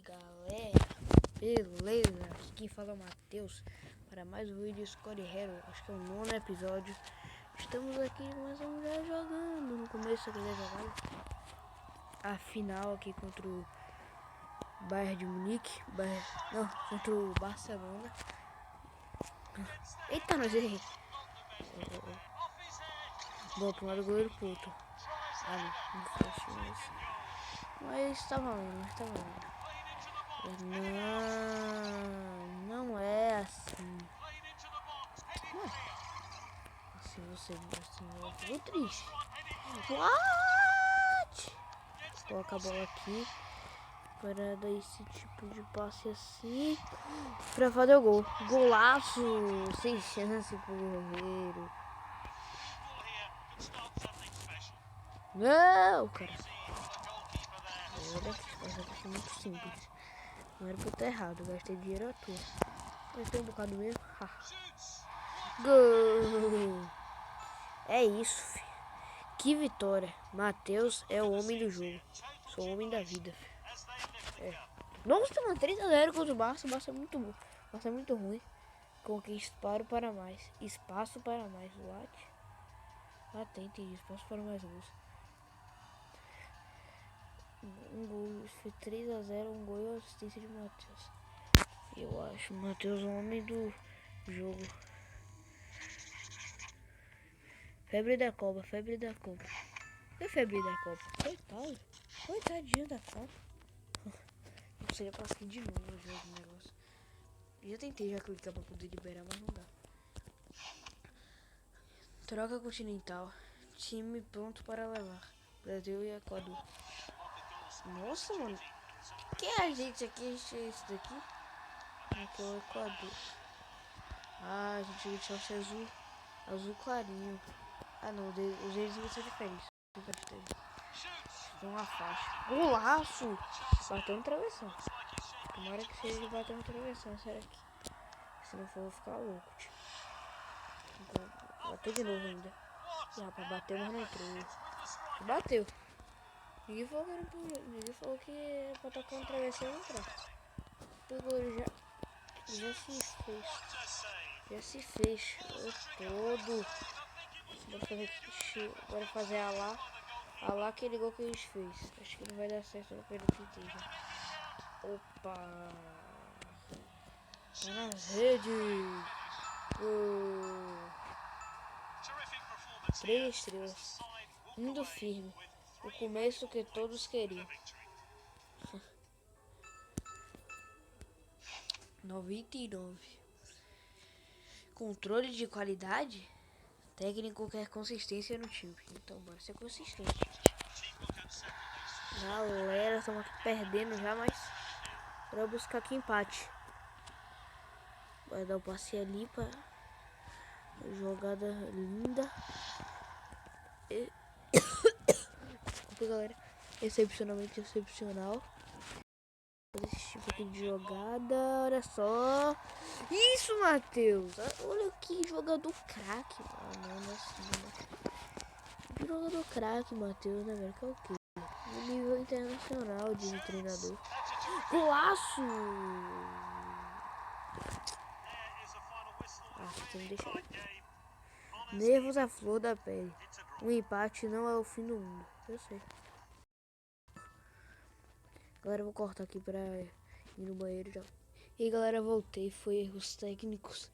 galera, beleza? Aqui quem fala é o Matheus para mais um vídeo de Score Hero, acho que é o 9º episódio. Estamos aqui mais uma mulher jogando. No começo aqui da jogada, a final aqui contra o Bayern de Munique, contra o Barcelona. Eita, nós errei. Boa pro lado do goleiro puto. Não foi isso. Mas tá valendo, Não é assim. Assim eu fico triste. What? Coloca a bola aqui para dar esse tipo de passe assim pra fazer o gol. Golaço! Sem chance pro goleiro. Não, cara. Olha que é muito simples. Não era pra eu ter errado, gastei dinheiro à toa. Gastei um bocado mesmo. Gol! É isso, filho. Que vitória. Matheus é o homem do jogo. Sou o homem da vida, filho. Nossa, mano, 3-0 contra o Barça. O Barça é muito bom. O Barça é muito ruim. Conquista para mais. Espaço para mais. What? Atente, espaço para mais gols. Um gol. Foi 3-0. Um gol e assistência de Matheus. Eu acho o Matheus o homem do jogo. Febre da Copa. Que febre da Copa? Coitadinho da Copa. Não seria pra seguir de novo o jogo, o negócio. Já tentei clicar pra poder liberar, mas não dá. Troca continental. Time pronto para levar. Brasil e Equador. Nossa, mano. Quem é a gente aqui? A gente é esse daqui? Aqui é o Equador. Ah, a gente deixou esse azul clarinho. Ah não, os deles vão ser diferentes. Uma faixa. Golaço! Bateu no travessão. Tomara que seja bater no travessão, será que? Se não for, eu vou ficar louco, tio. Bateu de novo ainda. E rapaz, bateu, mas não entrou. Bateu. Ninguém falou que era pra tocar no travessão e entrar. O goleiro já se fez. Todo. Bora fazer a lá aquele gol que a gente fez. Acho que não vai dar certo no pelo que já. Opa! Tá nas redes. 3 estrelas. Indo firme. O começo que todos queriam. 99. Controle de qualidade. Técnico quer consistência no time. Então bora ser consistente. Galera, estamos aqui perdendo já, mas bora buscar aqui empate. Vai dar o passe ali para jogada linda. Desculpa, galera. Excepcionalmente excepcional. Esse tipo aqui de jogada. Olha só. Isso, Matheus. Olha que jogador craque. Não é assim, né? Que jogador craque, Matheus, né, velho? Que é o quê? No nível internacional de treinador. Golaço! Você me deixa nervos à flor da pele. Um empate não é o fim do mundo. Eu sei. Agora eu vou cortar aqui pra ir no banheiro já. E aí, galera, voltei. Foi erros técnicos.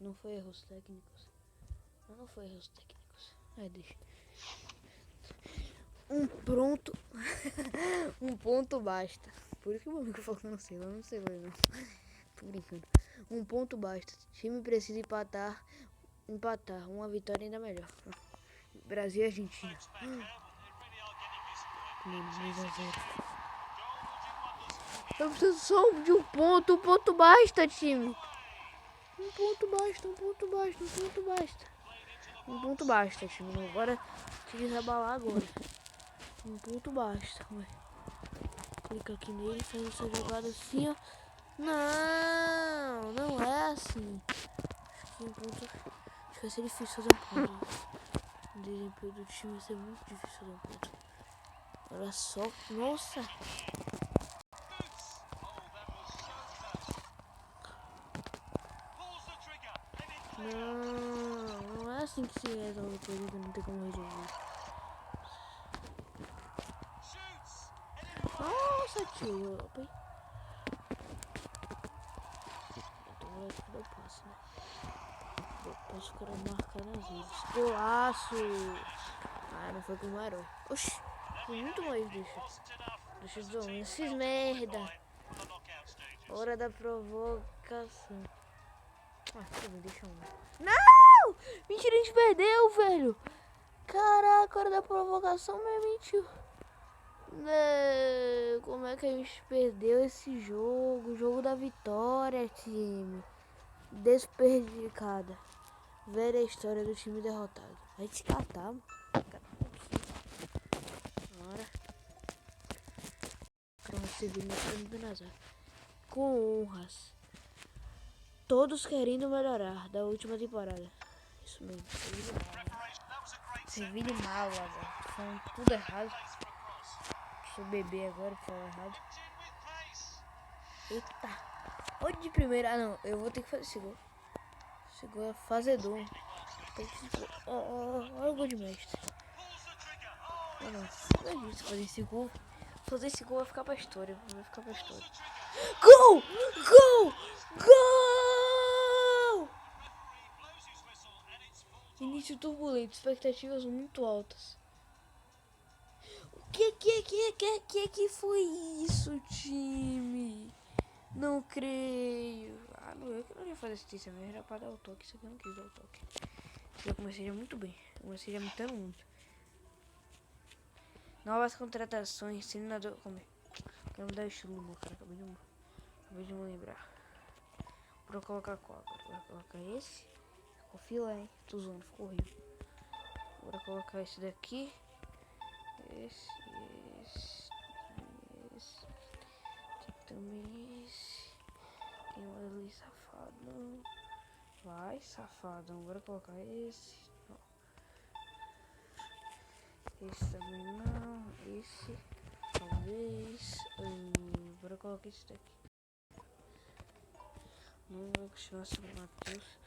Não foi erros técnicos. Não foi erros técnicos. Deixa. Um ponto basta. Por isso que o meu amigo falou que não sei não. Tô brincando. Um ponto basta. O time precisa empatar. Uma vitória ainda melhor. Brasil e Argentina. 2-0. Eu preciso só de um ponto basta, time. Um ponto basta, time. Agora se desabalar agora. Um ponto basta. Clica aqui nele, faz essa jogada assim, ó. Não é assim. Acho que acho que vai ser difícil fazer um ponto. O desempenho do time vai ser muito difícil fazer um ponto. Olha só, nossa. Não é assim que se resolve coisa que não tem como resolver. Nossa, tio. Então é que eu passo, né? Depois o cara marcar nas redes. Golaço! Ah, não foi com o herói. Oxi, foi muito mais, deixa os homens. Fiz merda. Hora da provocação. Ah, tudo bem, deixa um. Não! Mentira, a gente perdeu, velho. Caraca, hora da provocação, mas mentiu. Não, como é que a gente perdeu esse jogo? O jogo da vitória, time. Desperdicada. Velha história do time derrotado. Vai te catar, mano. Bora. Então você viu no Nazar. Com honras. Todos querendo melhorar da última temporada. Isso mesmo. Sevilha e mal, velho. Falando tudo errado. Sou bebê agora, falar errado. Eita. Olha de primeira. Ah, não. Eu vou ter que fazer esse gol. Esse gol é fazedor. Olha o gol de mestre. Não, não é isso. Fazer esse gol. Fazer esse gol vai ficar pra história. Vai ficar pra história. Gol! Gol! Gol! Início turbulento. Expectativas muito altas. Que foi isso, time? Não creio. Ah, não, eu que não ia fazer assistência mesmo. Era pra dar o toque. Isso aqui eu não quis dar o toque. Eu comecei já muito bem. Eu comecei já mitando muito. Novas contratações. Treinador. Como é? Quero mudar o estilo, meu cara. Acabei de me lembrar. Vou colocar qual agora? Vou colocar esse. Ficou fila, hein? Tô zoando, ficou horrível. Vou colocar esse daqui. Esse. Também esse. Tem mais ali, safado. Vai, safadão. Bora colocar esse. Não. Esse também não. Esse. Talvez. Bora colocar esse daqui. Não vou continuar sobre o Matheus.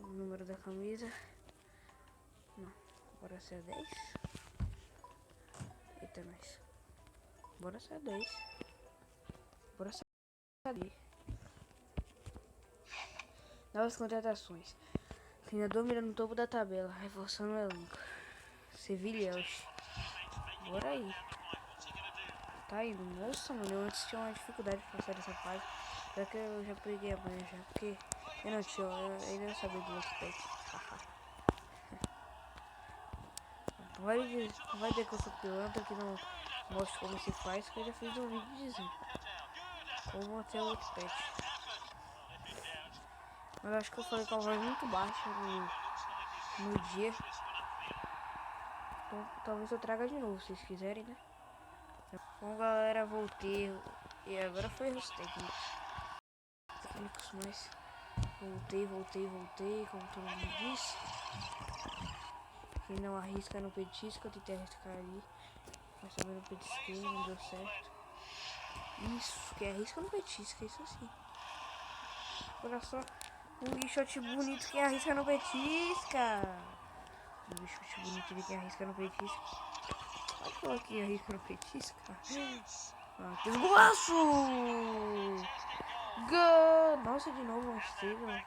O número da camisa. Não. Bora ser 10. Eita, mais. Bora ser 10. Bora ser 10. Novas contratações. Treinador mira no topo da tabela, reforçando o elenco. Sevilha, bora aí. Tá indo. Nossa, mano, eu antes tinha uma dificuldade de passar dessa fase. Só que eu já peguei a manha já, porque eu não tinha, eu ainda não sabia do outro pet. Vai dizer que eu sou pilantra, que não mostro como se faz, que eu já fiz um vídeo dizendo como ter o outro pet. Mas acho que eu falei com a voz muito baixa no dia. Então talvez eu traga de novo, se vocês quiserem, né? Bom, galera, voltei. E agora foi os técnicos. Mas voltei, como todo mundo disse. Quem não arrisca no petisco, eu tentei arriscar ali. Mas também no petisquei, não deu certo. Isso, que arrisca no petisco, isso sim. Olha só, um bichote bonito que arrisca no petisca. Um bichote bonito de quem arrisca no petisca. Pode falar que arrisca no petisca. Ah, que golaço! Gol! Nossa, de novo um Estevam.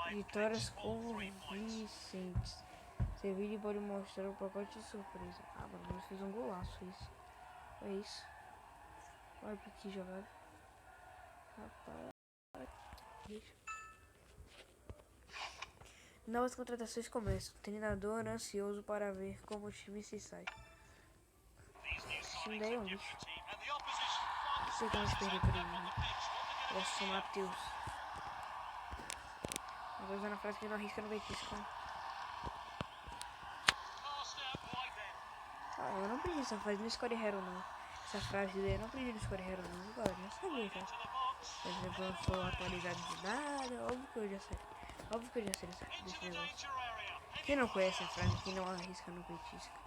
Vitórias convincentes. Sevilha pode mostrar o pacote de surpresa. Ah, mano, nós fez um golaço isso. É isso. Olha que jogada. Rapaz. Novas contratações começam. Treinador ansioso para ver como o time se sai. Esse time daí é um bicho. Não sei como se perder por ele, né? Parece o Matheus. Eu vou usar a frase que não arrisca no Betisco. Ah, eu não pedi essa frase no Score Hero não. Essa frase daí eu não pedi no Score Hero não, galera. Eu sabia, cara. Mas eu não sou atualizado de nada. Óbvio que eu já sei. Óbvio que eu já sei desse negócio. Quem não conhece a frase que não arrisca no Betisco?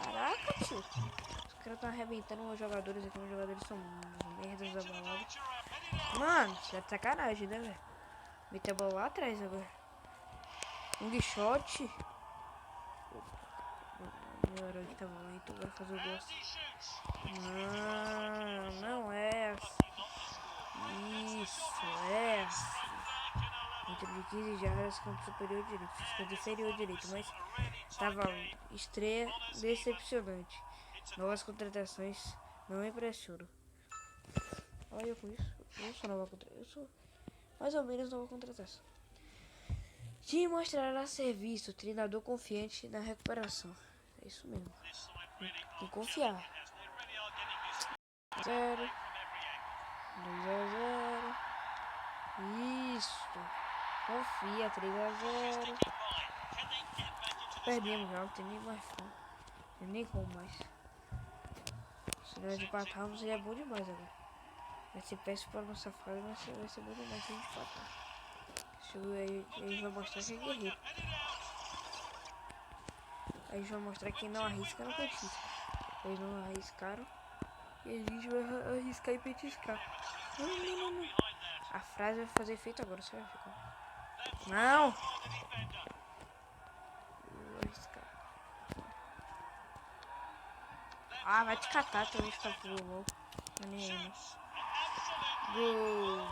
Caraca, tio. Os caras estão arrebentando os jogadores aqui. Os jogadores são merdas da balada. Mano, isso é de sacanagem, né, velho? Meteu a bola lá atrás agora. Um shot. Meu herói que tá muito. Vai fazer o gol. Não é assim. Isso, é assim. Dentro de 15 jardas, campo superior direito. Campo inferior direito, mas tava estreia decepcionante. Novas contratações não impressionam. Olha com isso. Eu sou nova contratação. Eu sou mais ou menos nova contratação. Time mostrará serviço, treinador confiante na recuperação. É isso mesmo. Tem que confiar. 0 2-0. Isso. Confia. 3-0. Perdemos já. Não tem nem mais como. Não tem nem como mais. Se nós empatarmos, ele é bom demais agora. Vai ser péssimo para nossa fase, mas vai ser bom demais se a gente empatar. Ele vai mostrar que é guerreiro. A gente vai mostrar que não arrisca, não petisca. Eles não arriscaram. E a gente vai arriscar e petiscar. Não. A frase vai fazer efeito agora, você vai ficar. Não! Eu vou arriscar. Ah, vai te catar também, ficar pro gol. Gol!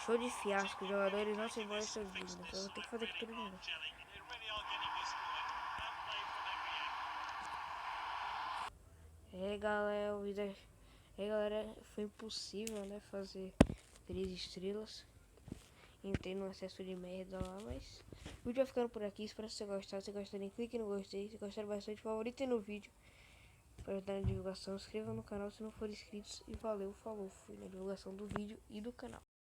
Show de fiasco, os jogadores não se embora seus dívidas. Eu vou ter que fazer tudo de novo. Galera, foi impossível, né, fazer 3 estrelas. Entrei no acesso de merda lá, mas o vídeo vai ficando por aqui. Espero que você gostar. Se gostarem, clique no gostei. Se gostaram bastante, favorite no vídeo para ajudar na divulgação. Se inscreva no canal se não for inscrito. E valeu, falou, fui na divulgação do vídeo e do canal.